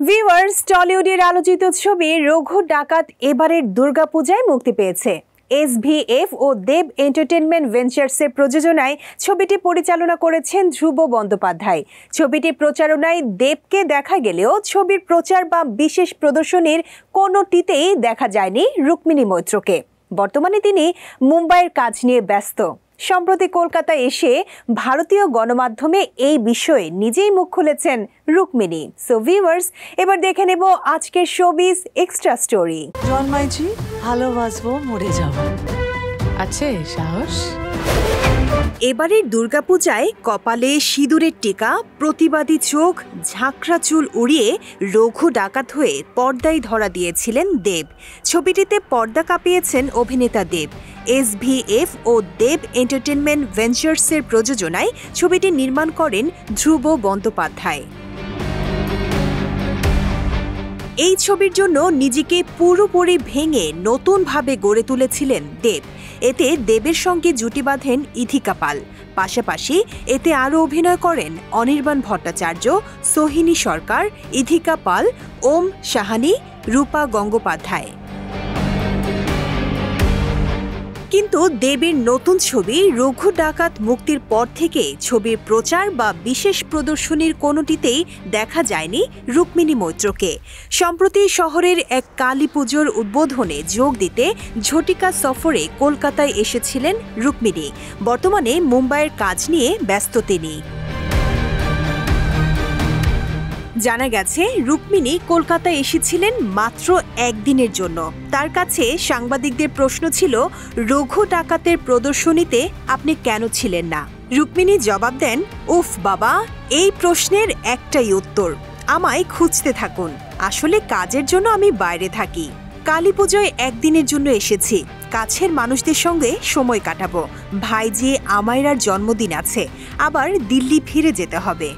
Viewers, টলিউডের আলোচিত ছবি রঘু ডাকাত এবারের দুর্গাপূজায় মুক্তি পেয়েছে। এসভিএফ ও দেব এন্টারটেইনমেন্ট ভেঞ্চার্সের প্রযোজনায় ছবিটি পরিচালনা করেছেন ধ্রুব বন্দ্যোপাধ্যায়। ছবিটি প্রচারণায় দেবকে দেখা গেলেও ছবির প্রচার বা বিশেষ প্রদর্শনীর কোনোটিতেই দেখা যায়নি রুক্মিণী মৈত্রকে। বর্তমানে তিনি মুম্বাইয়ের কাজ নিয়ে ব্যস্ত। সম্প্রতি কলকাতায় এসে ভারতীয় গণমাধ্যমে এই বিষয়ে নিজেই মুখ খুলেছেন রুক্মিণী। সো ভিউয়ার্স, এবার দেখে নেব আজকের শোবিজ এক্সট্রা স্টোরি। জন্মাইছি ভালোবাসবো মরে যাব, আছে সাহস। এবারের দুর্গাপূজায় কপালে সিঁদুরের টিকা, প্রতিবাদী চোখ, ঝাঁকড়া চুল উড়িয়ে রঘু ডাকাত হয়ে পর্দায় ধরা দিয়েছিলেন দেব। ছবিটিতে পর্দা কাঁপিয়েছেন অভিনেতা দেব। এসভিএফ ও দেব এন্টারটেইনমেন্ট ভেঞ্চার্সের প্রযোজনায় ছবিটি নির্মাণ করেন ধ্রুব বন্দ্যোপাধ্যায়। এই ছবির জন্য নিজেকে পুরোপুরি ভেঙে নতুনভাবে গড়ে তুলেছিলেন দেব। এতে দেবের সঙ্গে জুটি বাঁধেন ইথিকা পাল। পাশাপাশি এতে আরও অভিনয় করেন অনির্বাণ ভট্টাচার্য, সোহিনী সরকার, ইথিকা পাল, ওম সাহানি, রূপা গঙ্গোপাধ্যায়। কিন্তু দেবের নতুন ছবি রঘু ডাকাত মুক্তির পর থেকে ছবির প্রচার বা বিশেষ প্রদর্শনীর কোনোটিতেই দেখা যায়নি রুক্মিণী মৈত্রকে। সম্প্রতি শহরের এক কালী পুজোর উদ্বোধনে যোগ দিতে ঝটিকা সফরে কলকাতায় এসেছিলেন রুক্মিণী। বর্তমানে মুম্বাইয়ের কাজ নিয়ে ব্যস্ত তিনি। জানা গেছে, রুক্মিণী কলকাতায় এসেছিলেন মাত্র একদিনের জন্য। তার কাছে সাংবাদিকদের প্রশ্ন ছিল, রঘু ডাকাতের প্রদর্শনীতে আপনি কেন ছিলেন না? রুক্মিণী জবাব দেন, উফ বাবা, এই প্রশ্নের একটাই উত্তর, আমায় খুঁজতে থাকুন। আসলে কাজের জন্য আমি বাইরে থাকি। কালী পুজোয় একদিনের জন্য এসেছি, কাছের মানুষদের সঙ্গে সময় কাটাবো। ভাইজি আমায়রার জন্মদিন আছে, আবার দিল্লি ফিরে যেতে হবে।